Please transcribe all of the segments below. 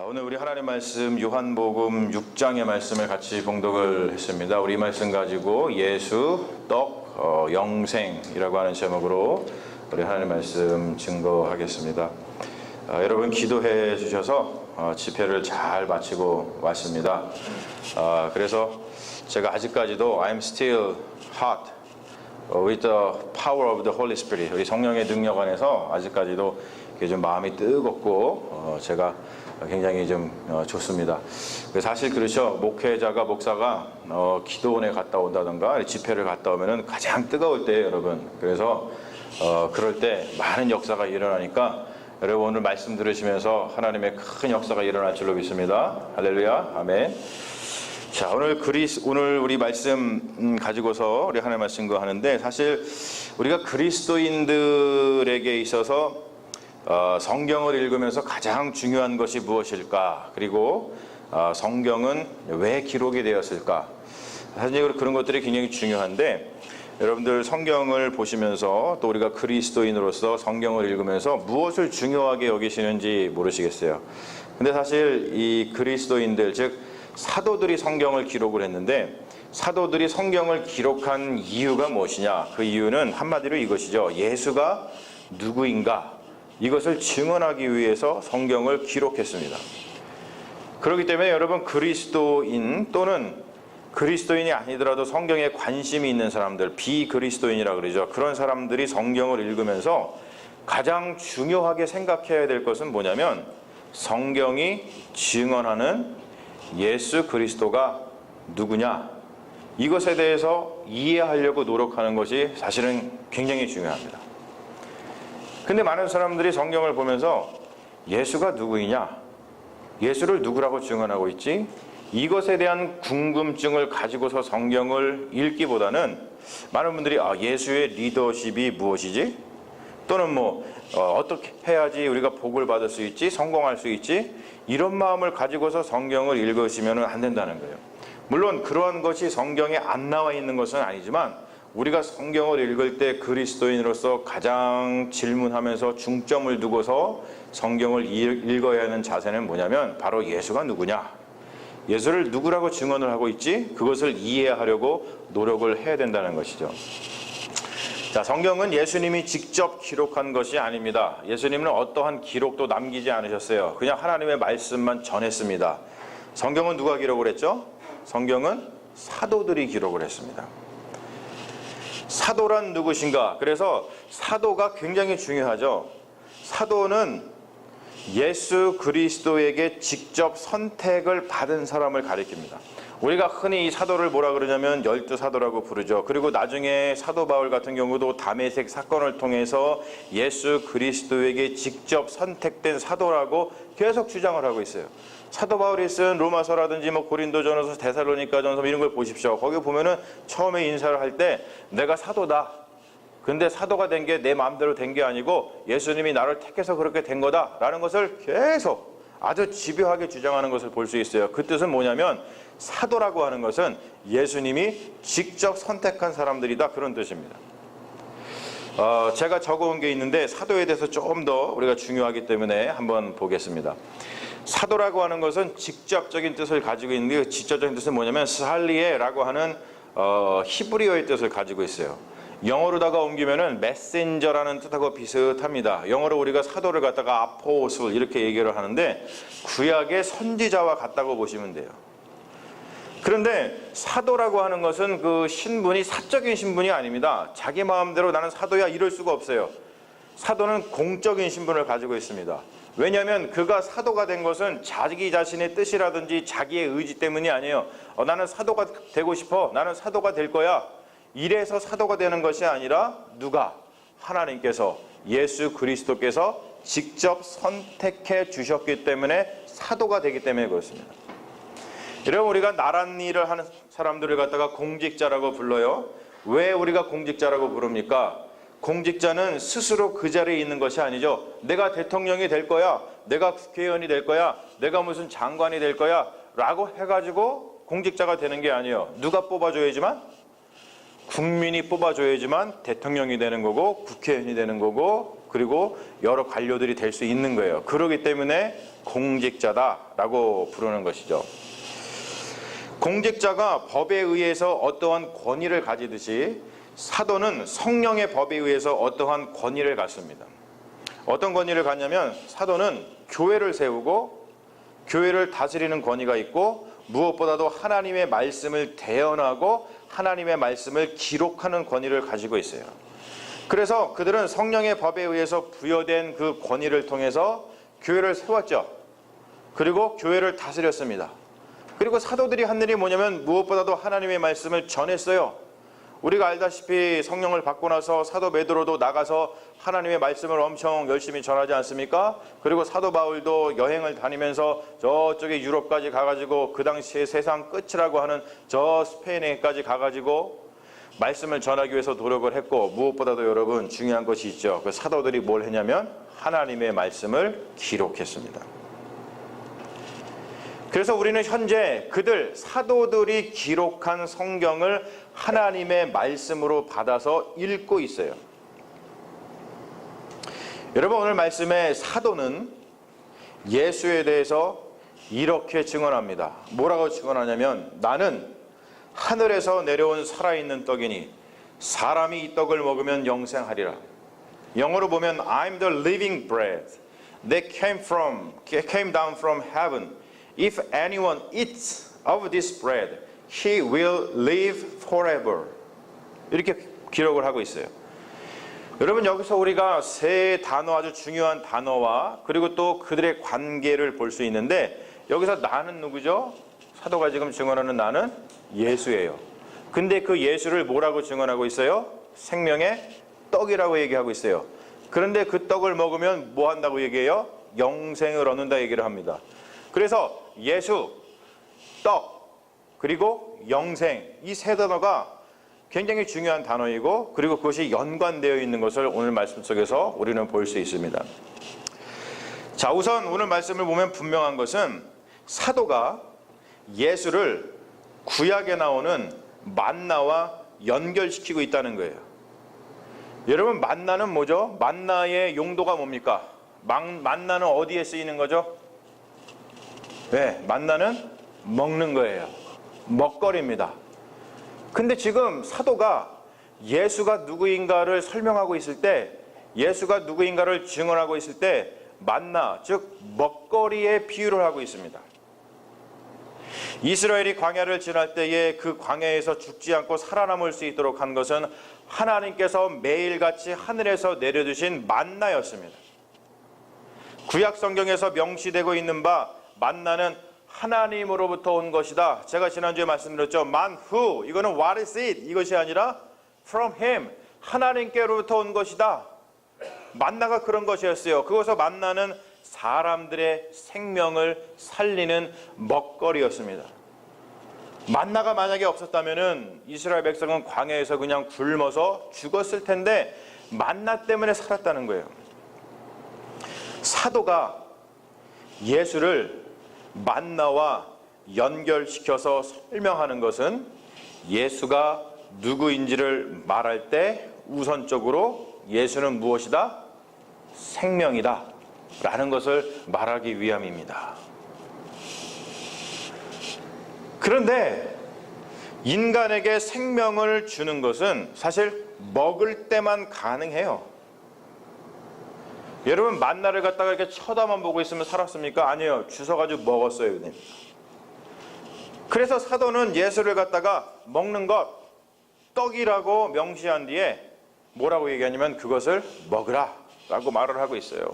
오늘 우리 하나님 말씀 요한복음 6장의 말씀을 같이 봉독을 했습니다. 우리 말씀 가지고 예수, 떡, 영생이라고 하는 제목으로 우리 하나님 말씀 증거하겠습니다. 여러분 기도해 주셔서 집회를 잘 마치고 왔습니다. 그래서 제가 아직까지도 I'm still hot with the power of the Holy Spirit, 우리 성령의 능력 안에서 아직까지도 좀 마음이 뜨겁고 제가 굉장히 좀 좋습니다. 사실 그렇죠. 목회자가 목사가 기도원에 갔다 온다던가 집회를 갔다 오면은 가장 뜨거울 때예요, 여러분. 그래서 그럴 때 많은 역사가 일어나니까 여러분 오늘 말씀 들으시면서 하나님의 큰 역사가 일어날 줄로 믿습니다. 할렐루야, 아멘. 자, 오늘 우리 말씀 가지고서 우리 하나님 말씀 하는데, 사실 우리가 그리스도인들에게 있어서 성경을 읽으면서 가장 중요한 것이 무엇일까? 그리고 성경은 왜 기록이 되었을까? 사실 그런 것들이 굉장히 중요한데, 여러분들 성경을 보시면서 또 우리가 그리스도인으로서 성경을 읽으면서 무엇을 중요하게 여기시는지 모르시겠어요. 근데 사실 이 그리스도인들, 즉 사도들이 성경을 기록을 했는데, 사도들이 성경을 기록한 이유가 무엇이냐? 그 이유는 한마디로 이것이죠. 예수가 누구인가? 이것을 증언하기 위해서 성경을 기록했습니다. 그렇기 때문에 여러분, 그리스도인 또는 그리스도인이 아니더라도 성경에 관심이 있는 사람들, 비그리스도인이라고 그러죠. 그런 사람들이 성경을 읽으면서 가장 중요하게 생각해야 될 것은 뭐냐면, 성경이 증언하는 예수 그리스도가 누구냐, 이것에 대해서 이해하려고 노력하는 것이 사실은 굉장히 중요합니다. 근데 많은 사람들이 성경을 보면서 예수가 누구이냐, 예수를 누구라고 증언하고 있지, 이것에 대한 궁금증을 가지고서 성경을 읽기보다는 많은 분들이 예수의 리더십이 무엇이지, 또는 어떻게 해야지 우리가 복을 받을 수 있지, 성공할 수 있지, 이런 마음을 가지고서 성경을 읽으시면 안 된다는 거예요. 물론 그러한 것이 성경에 안 나와 있는 것은 아니지만, 우리가 성경을 읽을 때 그리스도인으로서 가장 질문하면서 중점을 두고서 성경을 읽어야 하는 자세는 뭐냐면, 바로 예수가 누구냐, 예수를 누구라고 증언을 하고 있지, 그것을 이해하려고 노력을 해야 된다는 것이죠. 자, 성경은 예수님이 직접 기록한 것이 아닙니다. 예수님은 어떠한 기록도 남기지 않으셨어요. 그냥 하나님의 말씀만 전했습니다. 성경은 누가 기록을 했죠? 성경은 사도들이 기록을 했습니다. 사도란 누구신가? 그래서 사도가 굉장히 중요하죠. 사도는 예수 그리스도에게 직접 선택을 받은 사람을 가리킵니다. 우리가 흔히 이 사도를 뭐라 그러냐면 12사도라고 부르죠. 그리고 나중에 사도 바울 같은 경우도 다메섹 사건을 통해서 예수 그리스도에게 직접 선택된 사도라고 계속 주장을 하고 있어요. 사도 바울이 쓴 로마서라든지 고린도전서, 데살로니가전서 이런 걸 보십시오. 거기 보면은 처음에 인사를 할 때 내가 사도다, 근데 사도가 된 게 내 마음대로 된 게 아니고 예수님이 나를 택해서 그렇게 된 거다라는 것을 계속 아주 집요하게 주장하는 것을 볼 수 있어요. 그 뜻은 뭐냐면, 사도라고 하는 것은 예수님이 직접 선택한 사람들이다, 그런 뜻입니다. 제가 적어온 게 있는데 사도에 대해서 조금 더 우리가 중요하기 때문에 한번 보겠습니다. 사도라고 하는 것은 직접적인 뜻을 가지고 있는데, 그 직접적인 뜻은 뭐냐면 스할리에라고 하는 히브리어의 뜻을 가지고 있어요. 영어로다가 옮기면은 메신저라는 뜻하고 비슷합니다. 영어로 우리가 사도를 갖다가 아포슬 이렇게 얘기를 하는데, 구약의 선지자와 같다고 보시면 돼요. 그런데 사도라고 하는 것은 그 신분이 사적인 신분이 아닙니다. 자기 마음대로 나는 사도야 이럴 수가 없어요. 사도는 공적인 신분을 가지고 있습니다. 왜냐하면 그가 사도가 된 것은 자기 자신의 뜻이라든지 자기의 의지 때문이 아니에요. 나는 사도가 되고 싶어, 나는 사도가 될 거야, 이래서 사도가 되는 것이 아니라, 누가? 하나님께서, 예수 그리스도께서 직접 선택해 주셨기 때문에 사도가 되기 때문에 그렇습니다. 여러분, 우리가 나란 일을 하는 사람들을 갖다가 공직자라고 불러요. 왜 우리가 공직자라고 부릅니까? 공직자는 스스로 그 자리에 있는 것이 아니죠. 내가 대통령이 될 거야, 내가 국회의원이 될 거야, 내가 무슨 장관이 될 거야 라고 해가지고 공직자가 되는 게 아니에요. 누가 뽑아줘야지만? 국민이 뽑아줘야지만 대통령이 되는 거고 국회의원이 되는 거고 그리고 여러 관료들이 될 수 있는 거예요. 그렇기 때문에 공직자다라고 부르는 것이죠. 공직자가 법에 의해서 어떠한 권위를 가지듯이 사도는 성령의 법에 의해서 어떠한 권위를 갖습니다. 어떤 권위를 갖냐면 사도는 교회를 세우고 교회를 다스리는 권위가 있고 무엇보다도 하나님의 말씀을 대언하고 하나님의 말씀을 기록하는 권위를 가지고 있어요. 그래서 그들은 성령의 법에 의해서 부여된 그 권위를 통해서 교회를 세웠죠. 그리고 교회를 다스렸습니다. 그리고 사도들이 한 일이 뭐냐면 무엇보다도 하나님의 말씀을 전했어요. 우리가 알다시피 성령을 받고 나서 사도 베드로도 나가서 하나님의 말씀을 엄청 열심히 전하지 않습니까? 그리고 사도 바울도 여행을 다니면서 저쪽에 유럽까지 가가지고 그 당시에 세상 끝이라고 하는 저 스페인에까지 가가지고 말씀을 전하기 위해서 노력을 했고, 무엇보다도 여러분 중요한 것이 있죠. 그 사도들이 뭘 했냐면 하나님의 말씀을 기록했습니다. 그래서 우리는 현재 그들 사도들이 기록한 성경을 하나님의 말씀으로 받아서 읽고 있어요. 여러분, 오늘 말씀의 사도는 예수에 대해서 이렇게 증언합니다. 뭐라고 증언하냐면 나는 하늘에서 내려온 살아있는 떡이니 사람이 이 떡을 먹으면 영생하리라. 영어로 보면 I'm the living bread that came down from heaven. If anyone eats of this bread, he will live forever. 이렇게 기록을 하고 있어요. 여러분, 여기서 우리가 세 단어, 아주 중요한 단어와 그리고 또 그들의 관계를 볼 수 있는데, 여기서 나는 누구죠? 사도가 지금 증언하는 나는 예수예요. 근데 그 예수를 뭐라고 증언하고 있어요? 생명의 떡이라고 얘기하고 있어요. 그런데 그 떡을 먹으면 뭐 한다고 얘기해요? 영생을 얻는다 얘기를 합니다. 그래서 예수, 떡, 그리고 영생, 이 세 단어가 굉장히 중요한 단어이고, 그리고 그것이 연관되어 있는 것을 오늘 말씀 속에서 우리는 볼 수 있습니다. 자, 우선 오늘 말씀을 보면 분명한 것은 사도가 예수를 구약에 나오는 만나와 연결시키고 있다는 거예요. 여러분, 만나는 뭐죠? 만나의 용도가 뭡니까? 만나는 어디에 쓰이는 거죠? 네, 만나는 먹는 거예요. 먹거리입니다. 근데 지금 사도가 예수가 누구인가를 설명하고 있을 때, 예수가 누구인가를 증언하고 있을 때 만나, 즉 먹거리에 비유를 하고 있습니다. 이스라엘이 광야를 지날 때에 그 광야에서 죽지 않고 살아남을 수 있도록 한 것은 하나님께서 매일같이 하늘에서 내려주신 만나였습니다. 구약 성경에서 명시되고 있는 바 만나는 하나님으로부터 온 것이다. 제가 지난주에 말씀드렸죠. 만후, 이거는 what is it? 이것이 아니라 from him, 하나님께로부터 온 것이다. 만나가 그런 것이었어요. 그것을 만나는 사람들의 생명을 살리는 먹거리였습니다. 만나가 만약에 없었다면 이스라엘 백성은 광야에서 그냥 굶어서 죽었을 텐데 만나 때문에 살았다는 거예요. 사도가 예수를 만나와 연결시켜서 설명하는 것은 예수가 누구인지를 말할 때 우선적으로 예수는 무엇이다? 생명이다 라는 것을 말하기 위함입니다. 그런데 인간에게 생명을 주는 것은 사실 먹을 때만 가능해요. 여러분, 만나를 갖다가 이렇게 쳐다만 보고 있으면 살았습니까? 아니에요. 주워가지고 먹었어요. 그래서 사도는 예수를 갖다가 먹는 것, 떡이라고 명시한 뒤에 뭐라고 얘기하냐면 그것을 먹으라 라고 말을 하고 있어요.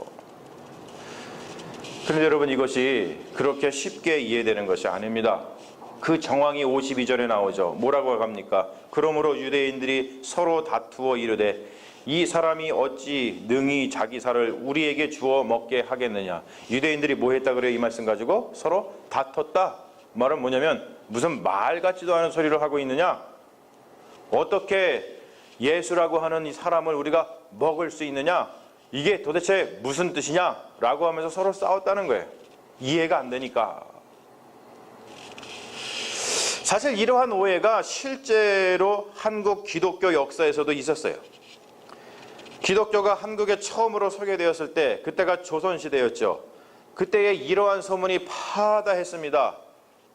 그런데 여러분, 이것이 그렇게 쉽게 이해되는 것이 아닙니다. 그 정황이 52절에 나오죠. 뭐라고 합니까? 그러므로 유대인들이 서로 다투어 이르되 이 사람이 어찌 능히 자기 살을 우리에게 주어 먹게 하겠느냐. 유대인들이 뭐 했다 그래요? 이 말씀 가지고 서로 다퉜다. 말은 뭐냐면 무슨 말 같지도 않은 소리를 하고 있느냐. 어떻게 예수라고 하는 이 사람을 우리가 먹을 수 있느냐. 이게 도대체 무슨 뜻이냐 라고 하면서 서로 싸웠다는 거예요. 이해가 안 되니까. 사실 이러한 오해가 실제로 한국 기독교 역사에서도 있었어요. 기독교가 한국에 처음으로 소개되었을 때 그때가 조선시대였죠. 그때에 이러한 소문이 파다했습니다.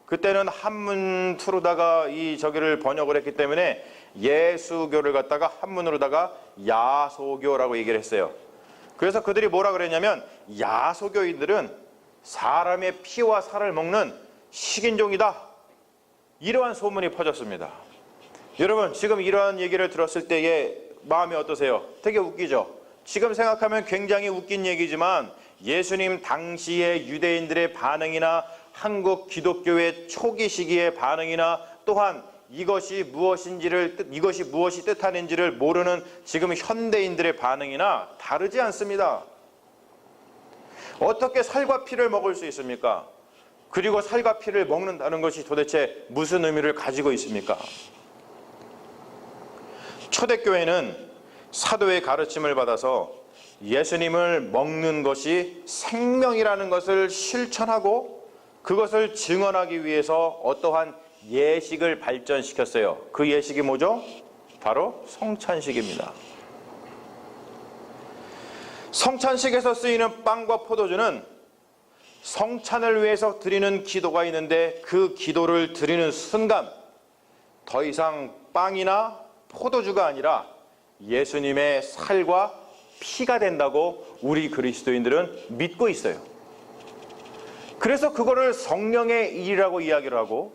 그때는 한문투로다가 이 저기를 번역을 했기 때문에 예수교를 갖다가 한문으로다가 야소교라고 얘기를 했어요. 그래서 그들이 뭐라 그랬냐면 야소교인들은 사람의 피와 살을 먹는 식인종이다. 이러한 소문이 퍼졌습니다. 여러분, 지금 이러한 얘기를 들었을 때의 마음이 어떠세요? 되게 웃기죠? 지금 생각하면 굉장히 웃긴 얘기지만 예수님 당시의 유대인들의 반응이나 한국 기독교의 초기 시기의 반응이나 또한 이것이 무엇이 뜻하는지를 모르는 지금 현대인들의 반응이나 다르지 않습니다. 어떻게 살과 피를 먹을 수 있습니까? 그리고 살과 피를 먹는다는 것이 도대체 무슨 의미를 가지고 있습니까? 초대교회는 사도의 가르침을 받아서 예수님을 먹는 것이 생명이라는 것을 실천하고 그것을 증언하기 위해서 어떠한 예식을 발전시켰어요. 그 예식이 뭐죠? 바로 성찬식입니다. 성찬식에서 쓰이는 빵과 포도주는 성찬을 위해서 드리는 기도가 있는데 그 기도를 드리는 순간 더 이상 빵이나 포도주가 아니라 예수님의 살과 피가 된다고 우리 그리스도인들은 믿고 있어요. 그래서 그거를 성령의 일이라고 이야기를 하고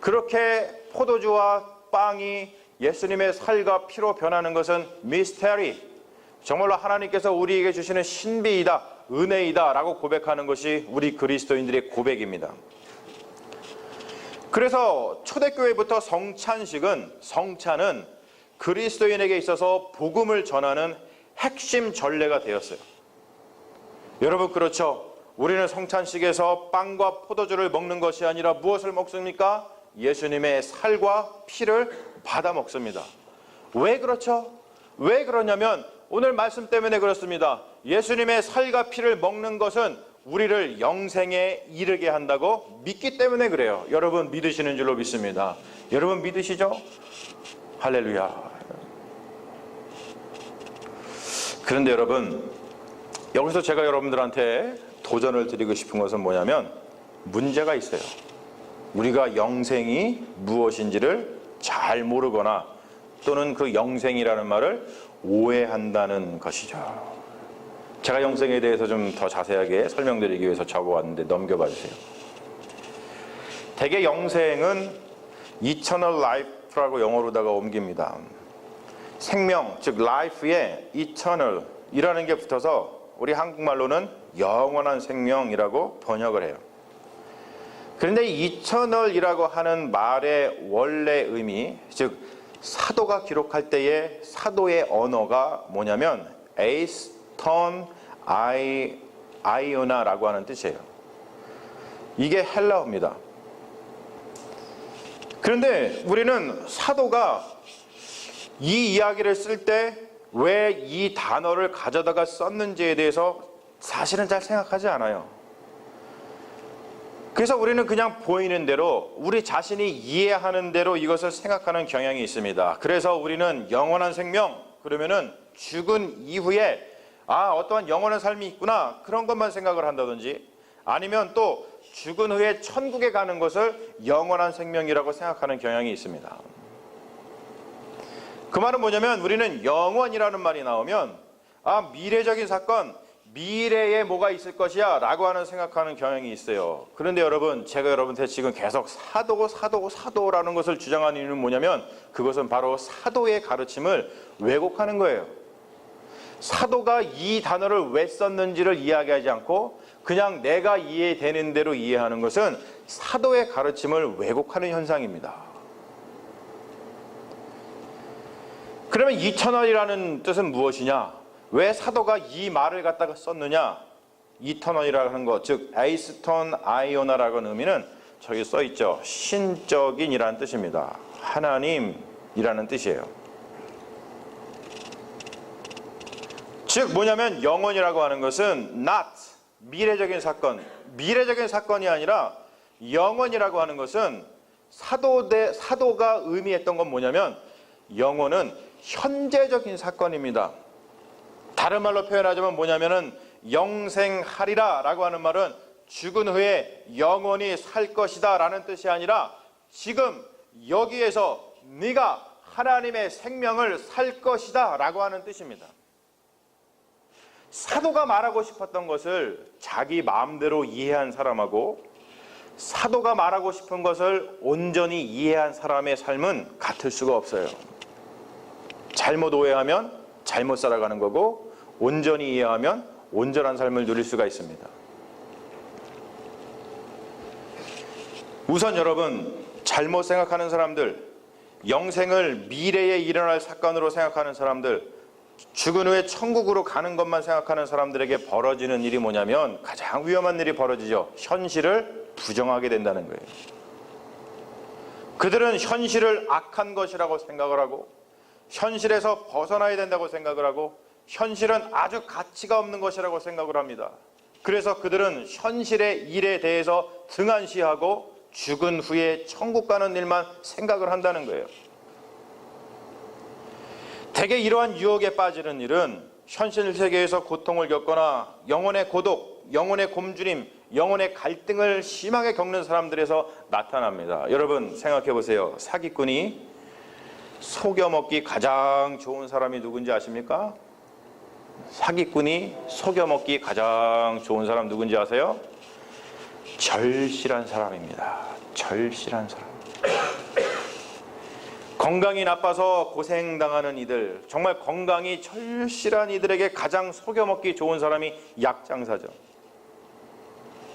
그렇게 포도주와 빵이 예수님의 살과 피로 변하는 것은 미스테리, 정말로 하나님께서 우리에게 주시는 신비이다, 은혜이다 라고 고백하는 것이 우리 그리스도인들의 고백입니다. 그래서 초대교회부터 성찬은 그리스도인에게 있어서 복음을 전하는 핵심 전례가 되었어요. 여러분, 그렇죠? 우리는 성찬식에서 빵과 포도주를 먹는 것이 아니라 무엇을 먹습니까? 예수님의 살과 피를 받아 먹습니다. 왜 그렇죠? 왜 그러냐면 오늘 말씀 때문에 그렇습니다. 예수님의 살과 피를 먹는 것은 우리를 영생에 이르게 한다고 믿기 때문에 그래요. 여러분 믿으시는 줄로 믿습니다. 여러분 믿으시죠? 할렐루야. 그런데 여러분, 여기서 제가 여러분들한테 도전을 드리고 싶은 것은 뭐냐면 문제가 있어요. 우리가 영생이 무엇인지를 잘 모르거나 또는 그 영생이라는 말을 오해한다는 것이죠. 제가 영생에 대해서 좀 더 자세하게 설명드리기 위해서 적어왔는데 넘겨봐 주세요. 대개 영생은 eternal life라고 영어로다가 옮깁니다. 생명, 즉 life에 eternal 이라는 게 붙어서 우리 한국말로는 영원한 생명이라고 번역을 해요. 그런데 eternal이라고 하는 말의 원래 의미, 즉 사도가 기록할 때의 사도의 언어가 뭐냐면 에이스 턴 아이오나라고 하는 뜻이에요. 이게 헬라어입니다. 그런데 우리는 사도가 이 이야기를 쓸 때 왜 이 단어를 가져다가 썼는지에 대해서 사실은 잘 생각하지 않아요. 그래서 우리는 그냥 보이는 대로 우리 자신이 이해하는 대로 이것을 생각하는 경향이 있습니다. 그래서 우리는 영원한 생명 그러면은 죽은 이후에 어떠한 영원한 삶이 있구나 그런 것만 생각을 한다든지 아니면 또 죽은 후에 천국에 가는 것을 영원한 생명이라고 생각하는 경향이 있습니다. 그 말은 뭐냐면 우리는 영원이라는 말이 나오면 미래적인 사건, 미래에 뭐가 있을 것이야 라고 하는 생각하는 경향이 있어요. 그런데 여러분, 제가 여러분한테 지금 계속 사도라는 것을 주장하는 이유는 뭐냐면 그것은 바로 사도의 가르침을 왜곡하는 거예요. 사도가 이 단어를 왜 썼는지를 이야기하지 않고 그냥 내가 이해되는 대로 이해하는 것은 사도의 가르침을 왜곡하는 현상입니다. 그러면 이터널이라는 뜻은 무엇이냐? 왜 사도가 이 말을 갖다가 썼느냐? 이터널이라는 것, 즉 에이스턴 아이오나라는 의미는 저기 써있죠. 신적인이라는 뜻입니다. 하나님이라는 뜻이에요. 즉 뭐냐면 영원이라고 하는 것은 not, 미래적인 사건이 아니라 영원이라고 하는 것은 사도가 의미했던 건 뭐냐면 영원은 현재적인 사건입니다. 다른 말로 표현하자면 뭐냐면은 영생하리라 라고 하는 말은 죽은 후에 영원히 살 것이다 라는 뜻이 아니라 지금 여기에서 네가 하나님의 생명을 살 것이다 라고 하는 뜻입니다. 사도가 말하고 싶었던 것을 자기 마음대로 이해한 사람하고 사도가 말하고 싶은 것을 온전히 이해한 사람의 삶은 같을 수가 없어요. 잘못 오해하면 잘못 살아가는 거고 온전히 이해하면 온전한 삶을 누릴 수가 있습니다. 우선 여러분, 잘못 생각하는 사람들, 영생을 미래에 일어날 사건으로 생각하는 사람들, 죽은 후에 천국으로 가는 것만 생각하는 사람들에게 벌어지는 일이 뭐냐면 가장 위험한 일이 벌어지죠. 현실을 부정하게 된다는 거예요. 그들은 현실을 악한 것이라고 생각을 하고 현실에서 벗어나야 된다고 생각을 하고 현실은 아주 가치가 없는 것이라고 생각을 합니다. 그래서 그들은 현실의 일에 대해서 등한시하고 죽은 후에 천국 가는 일만 생각을 한다는 거예요. 대개 이러한 유혹에 빠지는 일은 현실 세계에서 고통을 겪거나 영혼의 고독, 영혼의 곰주림, 영혼의 갈등을 심하게 겪는 사람들에서 나타납니다. 여러분 생각해 보세요. 사기꾼이 속여먹기 가장 좋은 사람이 누군지 아십니까? 사기꾼이 속여먹기 가장 좋은 사람 누군지 아세요? 절실한 사람입니다. 절실한 사람. 건강이 나빠서 고생당하는 이들, 정말 건강이 절실한 이들에게 가장 속여먹기 좋은 사람이 약장사죠.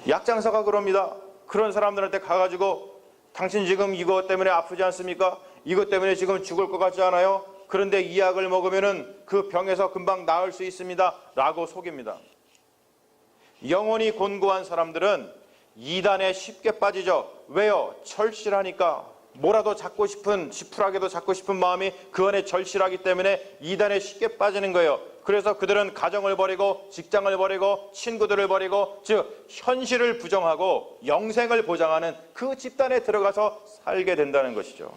약장사가 그럽니다. 그런 사람들한테 가가지고 당신 지금 이것 때문에 아프지 않습니까? 이것 때문에 지금 죽을 것 같지 않아요? 그런데 이 약을 먹으면은 그 병에서 금방 나을 수 있습니다 라고 속입니다. 영혼이 곤고한 사람들은 이단에 쉽게 빠지죠. 왜요? 절실하니까. 뭐라도 잡고 싶은, 지푸라기도 잡고 싶은 마음이 그 안에 절실하기 때문에 이단에 쉽게 빠지는 거예요. 그래서 그들은 가정을 버리고 직장을 버리고 친구들을 버리고, 즉 현실을 부정하고 영생을 보장하는 그 집단에 들어가서 살게 된다는 것이죠.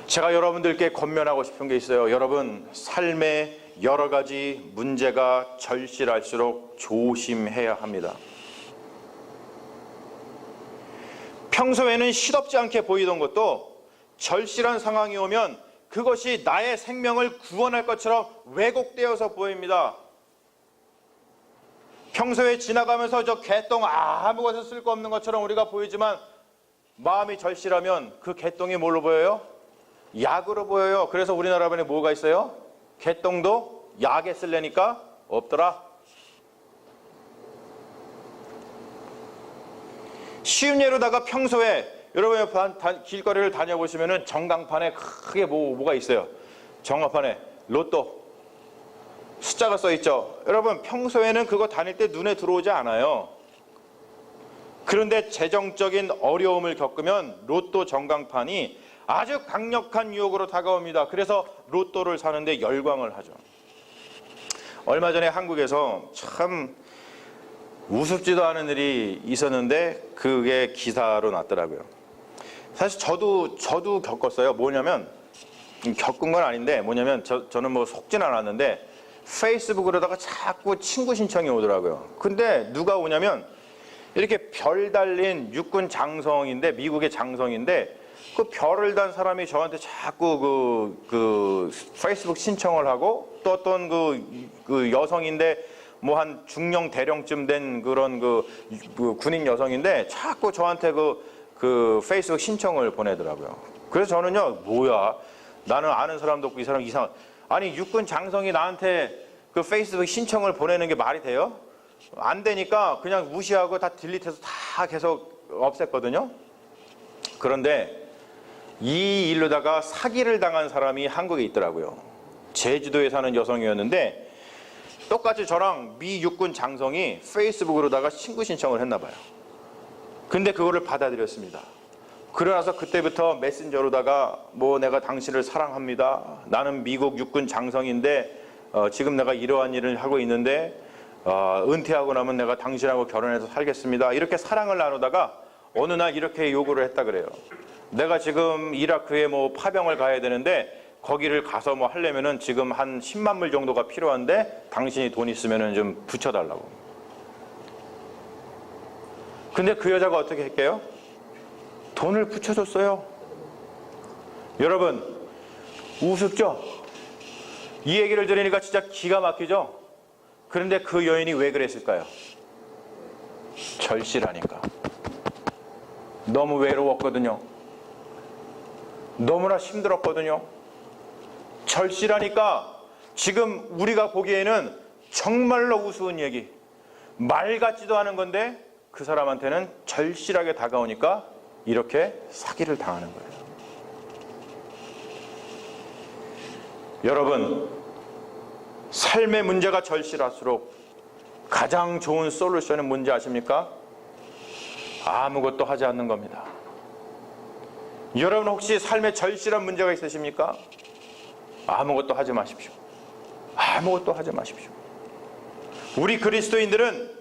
제가 여러분들께 권면하고 싶은 게 있어요. 여러분, 삶에 여러 가지 문제가 절실할수록 조심해야 합니다. 평소에는 시덥지 않게 보이던 것도 절실한 상황이 오면 그것이 나의 생명을 구원할 것처럼 왜곡되어서 보입니다. 평소에 지나가면서 저 개똥 아무것도 쓸 거 없는 것처럼 우리가 보이지만 마음이 절실하면 그 개똥이 뭘로 보여요? 약으로 보여요. 그래서 우리나라 법에 뭐가 있어요? 개똥도 약에 쓰려니까 없더라. 쉬운 예로다가 평소에 여러분 길거리를 다녀보시면은 전광판에 크게 뭐가 있어요? 전광판에 로또 숫자가 써 있죠. 여러분 평소에는 그거 다닐 때 눈에 들어오지 않아요. 그런데 재정적인 어려움을 겪으면 로또 전광판이 아주 강력한 유혹으로 다가옵니다. 그래서 로또를 사는데 열광을 하죠. 얼마 전에 한국에서 참 우습지도 않은 일이 있었는데 그게 기사로 났더라고요. 사실 저도 겪었어요. 뭐냐면 겪은 건 아닌데 뭐냐면 저는 뭐 속진 않았는데 페이스북으로다가 자꾸 친구 신청이 오더라고요. 근데 누가 오냐면 이렇게 별 달린 육군 장성인데, 미국의 장성인데 그 별을 단 사람이 저한테 자꾸 그 페이스북 신청을 하고, 또 어떤 그 여성인데 뭐 한 중령 대령쯤 된 그런 그 군인 여성인데 자꾸 저한테 그 페이스북 신청을 보내더라고요. 그래서 저는요, 뭐야, 나는 아는 사람도 없고 이 사람 이상, 아니 육군 장성이 나한테 그 페이스북 신청을 보내는 게 말이 돼요? 안 되니까 그냥 무시하고 다 딜리트해서 다 계속 없앴거든요. 그런데 이 일로다가 사기를 당한 사람이 한국에 있더라고요. 제주도에 사는 여성이었는데 똑같이 저랑 미 육군 장성이 페이스북으로다가 친구 신청을 했나 봐요. 근데 그거를 받아들였습니다. 그러나서 그때부터 메신저로다가 뭐 내가 당신을 사랑합니다. 나는 미국 육군 장성인데 지금 내가 이러한 일을 하고 있는데 은퇴하고 나면 내가 당신하고 결혼해서 살겠습니다. 이렇게 사랑을 나누다가 어느 날 이렇게 요구를 했다 그래요. 내가 지금 이라크에 뭐 파병을 가야 되는데 거기를 가서 뭐 하려면은 지금 한 10만 불 정도가 필요한데 당신이 돈 있으면은 좀 붙여달라고. 근데 그 여자가 어떻게 했게요? 돈을 붙여줬어요. 여러분, 우습죠? 이 얘기를 들으니까 진짜 기가 막히죠? 그런데 그 여인이 왜 그랬을까요? 절실하니까. 너무 외로웠거든요. 너무나 힘들었거든요. 절실하니까 지금 우리가 보기에는 정말로 우스운 얘기, 말 같지도 않은 건데 그 사람한테는 절실하게 다가오니까 이렇게 사기를 당하는 거예요. 여러분, 삶의 문제가 절실할수록 가장 좋은 솔루션은 뭔지 아십니까? 아무것도 하지 않는 겁니다. 여러분 혹시 삶에 절실한 문제가 있으십니까? 아무것도 하지 마십시오. 아무것도 하지 마십시오. 우리 그리스도인들은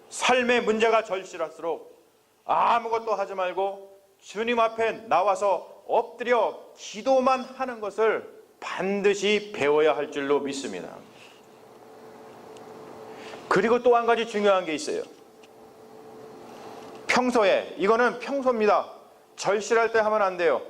삶의 문제가 절실할수록 아무것도 하지 말고 주님 앞에 나와서 엎드려 기도만 하는 것을 반드시 배워야 할 줄로 믿습니다. 그리고 또 한 가지 중요한 게 있어요. 평소에, 이거는 평소입니다. 절실할 때 하면 안 돼요.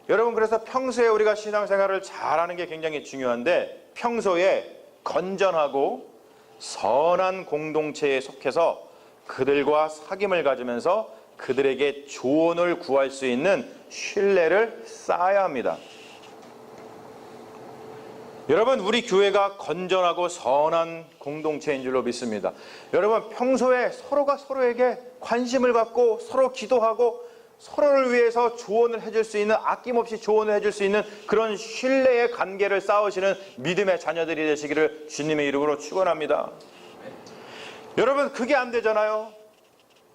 여러분, 그래서 평소에 우리가 신앙생활을 잘하는 게 굉장히 중요한데, 평소에 건전하고 선한 공동체에 속해서 그들과 사귐을 가지면서 그들에게 조언을 구할 수 있는 신뢰를 쌓아야 합니다. 여러분, 우리 교회가 건전하고 선한 공동체인 줄로 믿습니다. 여러분, 평소에 서로가 서로에게 관심을 갖고 서로 기도하고 서로를 위해서 조언을 해줄 수 있는, 아낌없이 조언을 해줄 수 있는 그런 신뢰의 관계를 쌓으시는 믿음의 자녀들이 되시기를 주님의 이름으로 축원합니다. 여러분, 그게 안 되잖아요.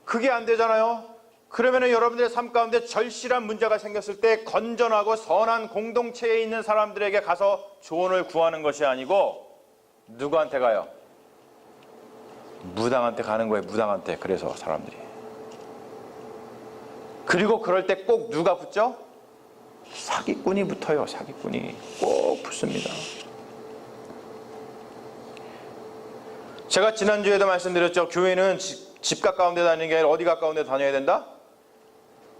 그게 안 되잖아요. 그러면 여러분들의 삶 가운데 절실한 문제가 생겼을 때 건전하고 선한 공동체에 있는 사람들에게 가서 조언을 구하는 것이 아니고 누구한테 가요? 무당한테 가는 거예요. 무당한테. 그래서 사람들이. 그리고 그럴 때 꼭 누가 붙죠? 사기꾼이 붙어요. 사기꾼이 꼭 붙습니다. 제가 지난주에도 말씀드렸죠. 교회는 집 가까운 데 다니는 게 아니라 어디 가까운 데 다녀야 된다?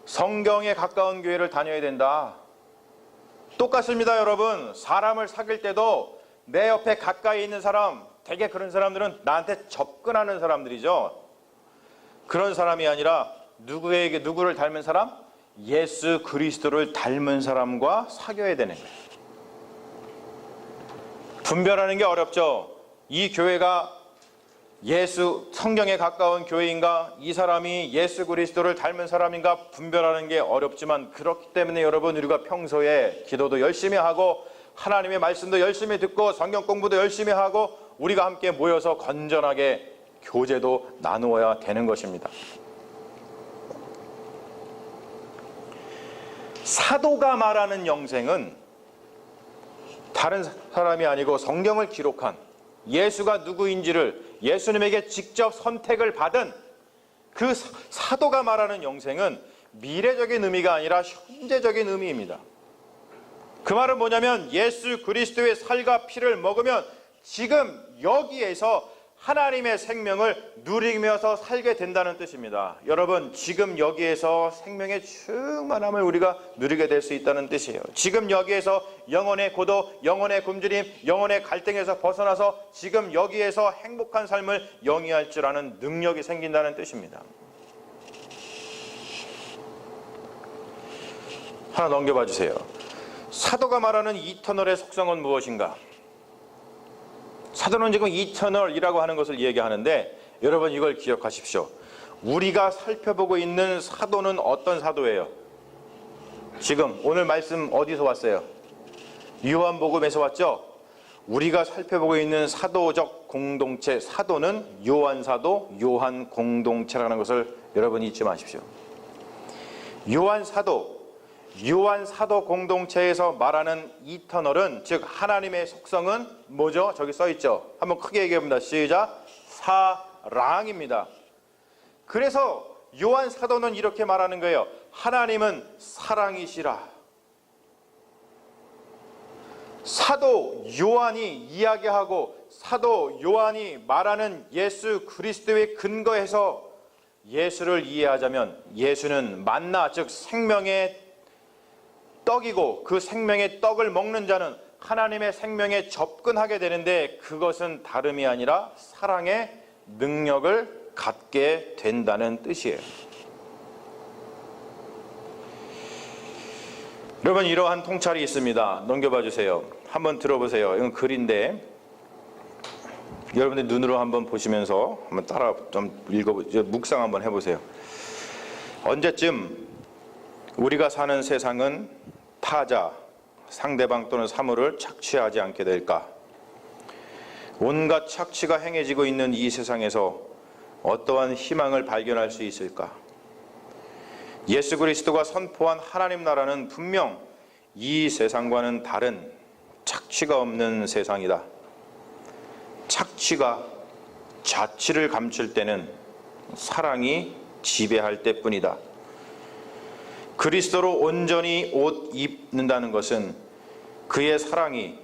성경에 가까운 교회를 다녀야 된다. 똑같습니다, 여러분. 사람을 사귈 때도 내 옆에 가까이 있는 사람, 대개 그런 사람들은 나한테 접근하는 사람들이죠. 그런 사람이 아니라 누구를 닮은 사람? 예수 그리스도를 닮은 사람과 사귀어야 되는 거예요. 분별하는 게 어렵죠. 이 교회가 성경에 가까운 교회인가, 이 사람이 예수 그리스도를 닮은 사람인가 분별하는 게 어렵지만, 그렇기 때문에 여러분, 우리가 평소에 기도도 열심히 하고 하나님의 말씀도 열심히 듣고 성경 공부도 열심히 하고 우리가 함께 모여서 건전하게 교제도 나누어야 되는 것입니다. 사도가 말하는 영생은 다른 사람이 아니고 성경을 기록한 예수가 누구인지를 예수님에게 직접 선택을 받은 그 사도가 말하는 영생은 미래적인 의미가 아니라 현재적인 의미입니다. 그 말은 뭐냐면 예수 그리스도의 살과 피를 먹으면 지금 여기에서 하나님의 생명을 누리면서 살게 된다는 뜻입니다. 여러분, 지금 여기에서 생명의 충만함을 우리가 누리게 될 수 있다는 뜻이에요. 지금 여기에서 영혼의 고독, 영혼의 굶주림, 영혼의 갈등에서 벗어나서 지금 여기에서 행복한 삶을 영위할 줄 아는 능력이 생긴다는 뜻입니다. 하나 넘겨봐 주세요. 사도가 말하는 이터널의 속성은 무엇인가? 사도는 지금 이터널이라고 하는 것을 얘기하는데, 여러분 이걸 기억하십시오. 우리가 살펴보고 있는 사도는 어떤 사도예요? 지금 오늘 말씀 어디서 왔어요? 요한복음에서 왔죠? 우리가 살펴보고 있는 사도적 공동체, 사도는 요한사도, 요한 공동체라는 것을 여러분 잊지 마십시오. 요한사도 공동체에서 말하는 이터널은, 즉 하나님의 속성은 뭐죠? 저기 써있죠? 한번 크게 얘기해봅니다. 시작. 사랑입니다. 그래서 요한사도는 이렇게 말하는 거예요. 하나님은 사랑이시라. 사도 요한이 이야기하고 사도 요한이 말하는 예수 그리스도의 근거에서 예수를 이해하자면 예수는 만나, 즉 생명의 떡이고 그 생명의 떡을 먹는 자는 하나님의 생명에 접근하게 되는데 그것은 다름이 아니라 사랑의 능력을 갖게 된다는 뜻이에요. 여러분, 이러한 통찰이 있습니다. 넘겨봐 주세요. 한번 들어보세요. 이건 글인데 여러분들 눈으로 한번 보시면서 한번 따라 좀 읽어보세요. 묵상 한번 해보세요. 언제쯤 우리가 사는 세상은 타자, 상대방 또는 사물을 착취하지 않게 될까? 온갖 착취가 행해지고 있는 이 세상에서 어떠한 희망을 발견할 수 있을까? 예수 그리스도가 선포한 하나님 나라는 분명 이 세상과는 다른 착취가 없는 세상이다. 착취가 자취를 감출 때는 사랑이 지배할 때뿐이다. 그리스도로 온전히 옷 입는다는 것은 그의 사랑이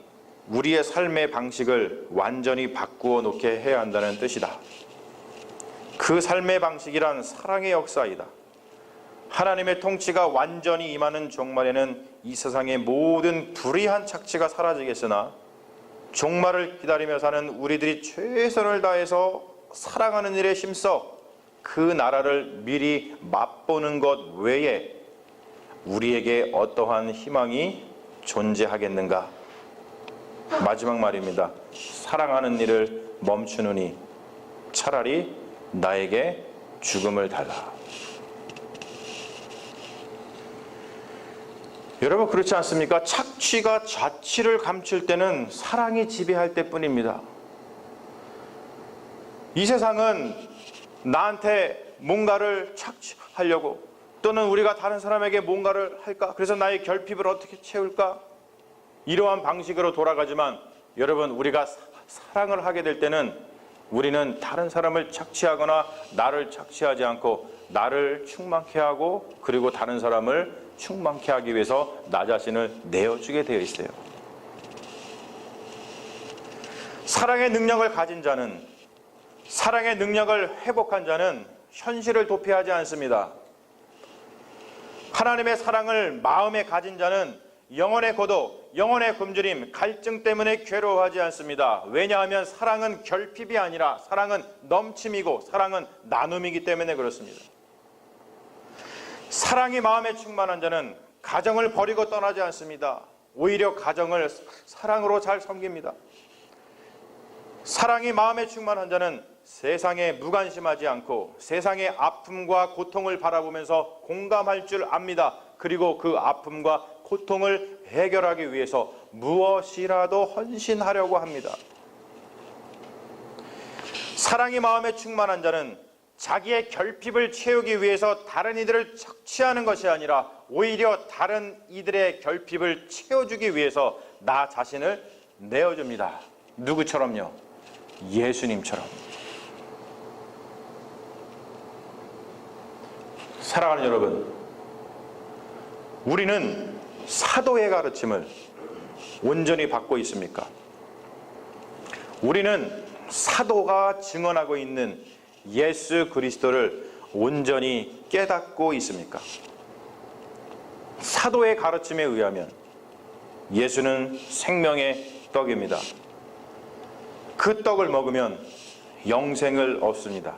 우리의 삶의 방식을 완전히 바꾸어 놓게 해야 한다는 뜻이다. 그 삶의 방식이란 사랑의 역사이다. 하나님의 통치가 완전히 임하는 종말에는 이 세상의 모든 불의한 착취가 사라지겠으나 종말을 기다리며 사는 우리들이 최선을 다해서 사랑하는 일에 힘써 그 나라를 미리 맛보는 것 외에 우리에게 어떠한 희망이 존재하겠는가? 마지막 말입니다. 사랑하는 일을 멈추느니 차라리 나에게 죽음을 달라. 여러분, 그렇지 않습니까? 착취가 자취를 감출 때는 사랑이 지배할 때뿐입니다. 이 세상은 나한테 뭔가를 착취하려고 또는 우리가 다른 사람에게 뭔가를 할까? 그래서 나의 결핍을 어떻게 채울까? 이러한 방식으로 돌아가지만 여러분, 우리가 사랑을 하게 될 때는 우리는 다른 사람을 착취하거나 나를 착취하지 않고 나를 충만케 하고 그리고 다른 사람을 충만케 하기 위해서 나 자신을 내어주게 되어 있어요. 사랑의 능력을 가진 자는, 사랑의 능력을 회복한 자는 현실을 도피하지 않습니다. 하나님의 사랑을 마음에 가진 자는 영혼의 고독, 영혼의 굶주림, 갈증 때문에 괴로워하지 않습니다. 왜냐하면 사랑은 결핍이 아니라 사랑은 넘침이고 사랑은 나눔이기 때문에 그렇습니다. 사랑이 마음에 충만한 자는 가정을 버리고 떠나지 않습니다. 오히려 가정을 사랑으로 잘 섬깁니다. 사랑이 마음에 충만한 자는 세상에 무관심하지 않고 세상의 아픔과 고통을 바라보면서 공감할 줄 압니다. 그리고 그 아픔과 고통을 해결하기 위해서 무엇이라도 헌신하려고 합니다. 사랑이 마음에 충만한 자는 자기의 결핍을 채우기 위해서 다른 이들을 착취하는 것이 아니라 오히려 다른 이들의 결핍을 채워주기 위해서 나 자신을 내어줍니다. 누구처럼요? 예수님처럼. 사랑하는 여러분, 우리는 사도의 가르침을 온전히 받고 있습니까? 우리는 사도가 증언하고 있는 예수 그리스도를 온전히 깨닫고 있습니까? 사도의 가르침에 의하면 예수는 생명의 떡입니다. 그 떡을 먹으면 영생을 얻습니다.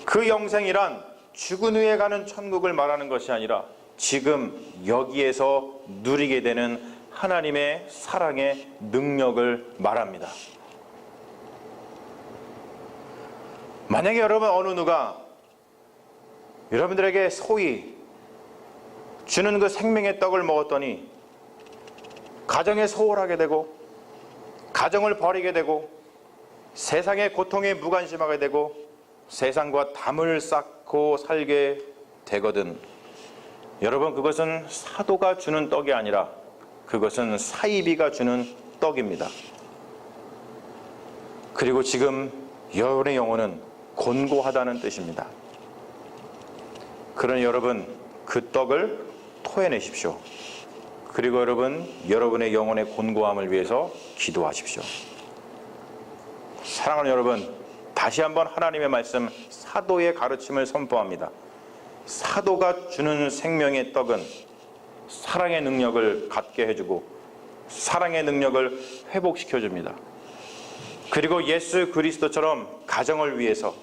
그 영생이란 죽은 후에 가는 천국을 말하는 것이 아니라 지금 여기에서 누리게 되는 하나님의 사랑의 능력을 말합니다. 만약에 여러분 어느 누가 여러분들에게 소위 주는 그 생명의 떡을 먹었더니 가정에 소홀하게 되고 가정을 버리게 되고 세상의 고통에 무관심하게 되고 세상과 담을 쌓고 살게 되거든, 여러분, 그것은 사도가 주는 떡이 아니라 그것은 사이비가 주는 떡입니다. 그리고 지금 여러분의 영혼은 곤고하다는 뜻입니다. 그러니 여러분, 그 떡을 토해내십시오. 그리고 여러분, 여러분의 영혼의 곤고함을 위해서 기도하십시오. 사랑하는 여러분, 다시 한번 하나님의 말씀, 사도의 가르침을 선포합니다. 사도가 주는 생명의 떡은 사랑의 능력을 갖게 해주고 사랑의 능력을 회복시켜줍니다. 그리고 예수 그리스도처럼 가정을 위해서,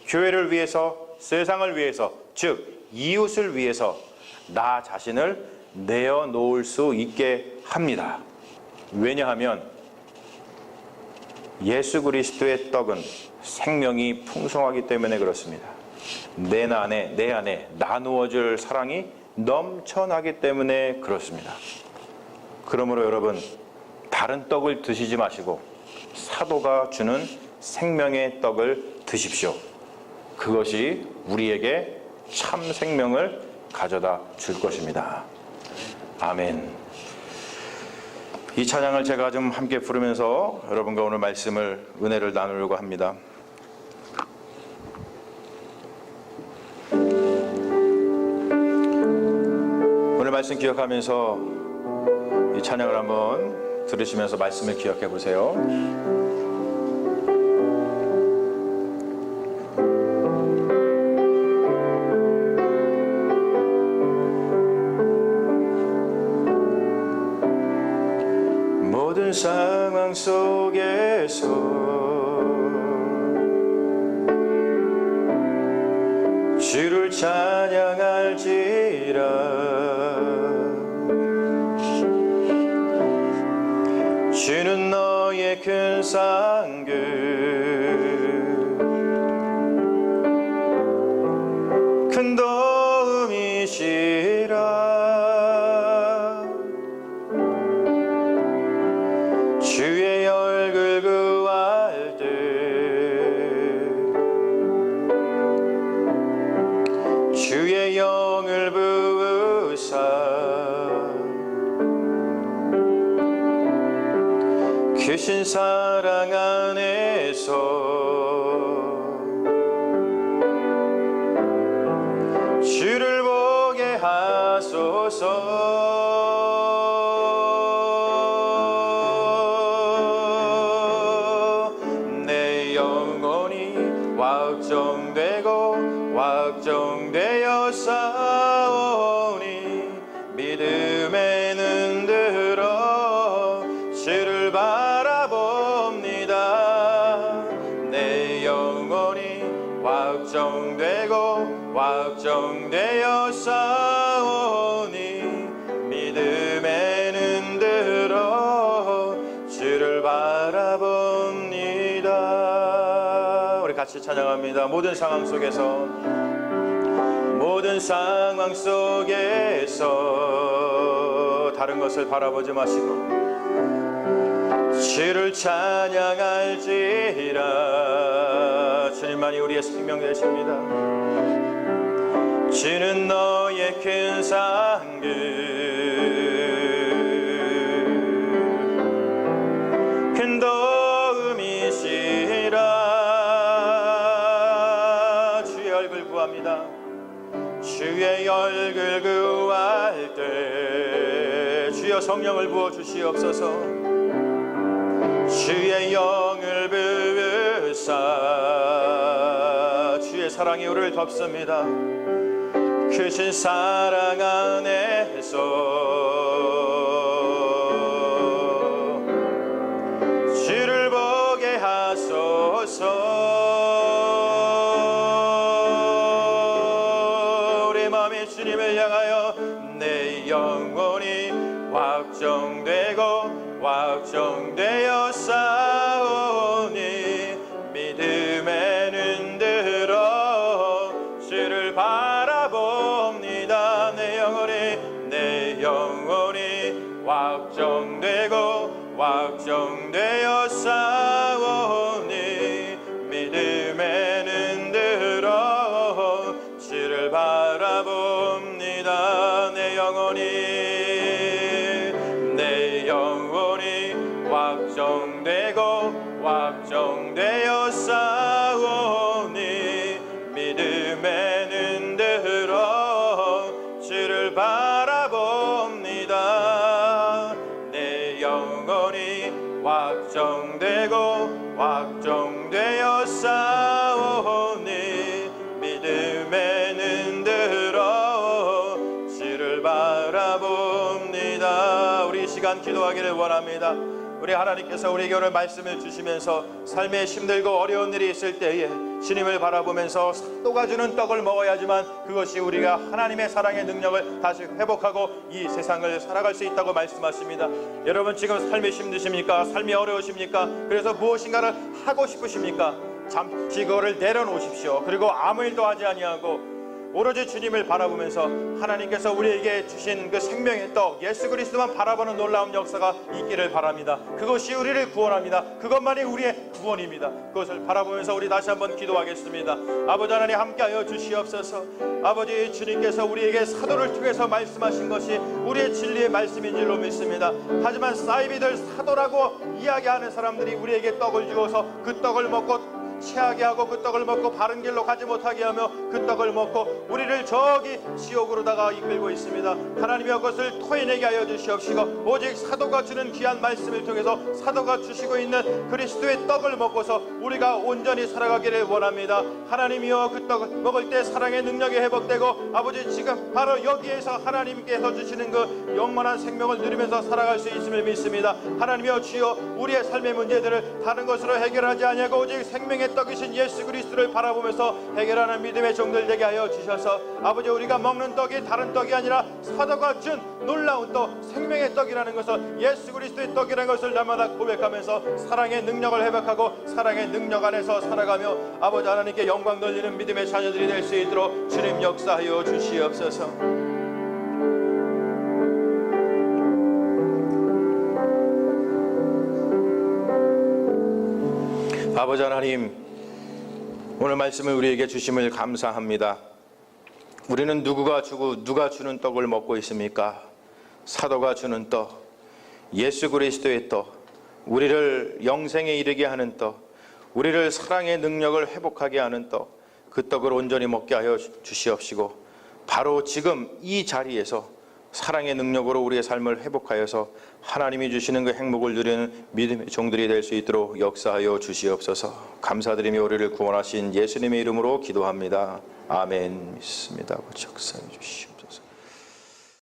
교회를 위해서, 세상을 위해서, 즉 이웃을 위해서 나 자신을 내어놓을 수 있게 합니다. 왜냐하면 예수 그리스도의 떡은 생명이 풍성하기 때문에 그렇습니다. 내 안에 나누어질 사랑이 넘쳐나기 때문에 그렇습니다. 그러므로 여러분, 다른 떡을 드시지 마시고 사도가 주는 생명의 떡을 드십시오. 그것이 우리에게 참 생명을 가져다 줄 것입니다. 아멘. 이 찬양을 제가 좀 함께 부르면서 여러분과 오늘 말씀을, 은혜를 나누려고 합니다. 오늘 말씀 기억하면서 이 찬양을 한번 들으시면서 말씀을 기억해 보세요. 모든 상황 속에서 주를 찬양할지라. 주는 너의 큰 상급, 큰 도움이시라. 주의 얼굴 구할 때 주의 영을 부으사 크신 사랑 안에서 주를 보게 하소서. 확정되고 확정되어 싸우니 믿음에 눈들어 주를 바라봅니다. 내 영혼이 확정되고 확정되어 싸우니 믿음에 눈들어 주를 바라봅니다. 같이 찬양합니다. 모든 상황 속에서, 모든 상황 속에서 다른 것을 바라보지 마시고 주를 찬양할지라. 주님만이 우리의 생명 되십니다. 주는 너의 큰 상급, 큰 도움이시라. 주의 얼굴 구할 때 주여 성령을 부어 주시옵소서. 주의 영을 부으사 주의 사랑이 우리를 덮습니다. 크신 사랑 안에서 주를 보게 하소서. 주님을 향하여 내 영혼이 확정되고 확정되어 싸우니 믿음에 눈들어 주를 바라봅니다. 내 영혼이 확정되고 확정되어 싸우니 믿음에 눈들어 주를 바라봅니다. 내 영혼이 확정되고 확정되어 싸우니 믿음에 눈들어 주를 바라봅니다. 확정되어 싸우니 믿음에는 들어 주를 바라봅니다. 우리 이 시간 기도하기를 원합니다. 우리 하나님께서 우리에게 오늘 말씀을 주시면서 삶에 힘들고 어려운 일이 있을 때에 주님을 바라보면서 사도가 주는 떡을 먹어야지만 그것이 우리가 하나님의 사랑의 능력을 다시 회복하고 이 세상을 살아갈 수 있다고 말씀하십니다. 여러분 지금 삶이 힘드십니까? 삶이 어려우십니까? 그래서 무엇인가를 하고 싶으십니까? 잠시 그거를 내려놓으십시오. 그리고 아무 일도 하지 아니하고 오로지 주님을 바라보면서 하나님께서 우리에게 주신 그 생명의 떡 예수 그리스도만 바라보는 놀라운 역사가 있기를 바랍니다. 그것이 우리를 구원합니다. 그것만이 우리의 구원입니다. 그것을 바라보면서 우리 다시 한번 기도하겠습니다. 아버지 하나님 함께하여 주시옵소서. 아버지 주님께서 우리에게 사도를 통해서 말씀하신 것이 우리의 진리의 말씀인 줄로 믿습니다. 하지만 사이비들 사도라고 이야기하는 사람들이 우리에게 떡을 주어서 그 떡을 먹고 취하게 하고 그 떡을 먹고 바른 길로 가지 못하게 하며 그 떡을 먹고 우리를 저기 지옥으로다가 이끌고 있습니다. 하나님의 그것을 토해내게 하여 주시옵시고 오직 사도가 주는 귀한 말씀을 통해서 사도가 주시고 있는 그리스도의 떡을 먹고서 우리가 온전히 살아가기를 원합니다. 하나님이여 그 떡을 먹을 때 사랑의 능력이 회복되고 아버지 지금 바로 여기에서 하나님께서 주시는 그 영원한 생명을 누리면서 살아갈 수 있음을 믿습니다. 하나님이여 주여 우리의 삶의 문제들을 다른 것으로 해결하지 아니하고 오직 생명의 떡이신 예수 그리스도를 바라보면서 해결하는 믿음의 종들 되게 하여 주셔서 아버지 우리가 먹는 떡이 다른 떡이 아니라 사도가 준 놀라운 떡 생명의 떡이라는 것을 예수 그리스도의 떡이라는 것을 날마다 고백하면서 사랑의 능력을 회복하고 사랑의 능력 안에서 살아가며 아버지 하나님께 영광 돌리는 믿음의 자녀들이 될 수 있도록 주님 역사하여 주시옵소서. 아버지 하나님 오늘 말씀을 우리에게 주심을 감사합니다. 우리는 누가 주고 누가 주는 떡을 먹고 있습니까? 사도가 주는 떡, 예수 그리스도의 떡, 우리를 영생에 이르게 하는 떡, 우리를 사랑의 능력을 회복하게 하는 떡, 그 떡을 온전히 먹게 하여 주시옵시고 바로 지금 이 자리에서 사랑의 능력으로 우리의 삶을 회복하여서 하나님이 주시는 그 행복을 누리는 믿음의 종들이 될 수 있도록 역사하여 주시옵소서. 감사드리며 우리를 구원하신 예수님의 이름으로 기도합니다. 아멘. 믿습니다. 역사해 주시옵소서.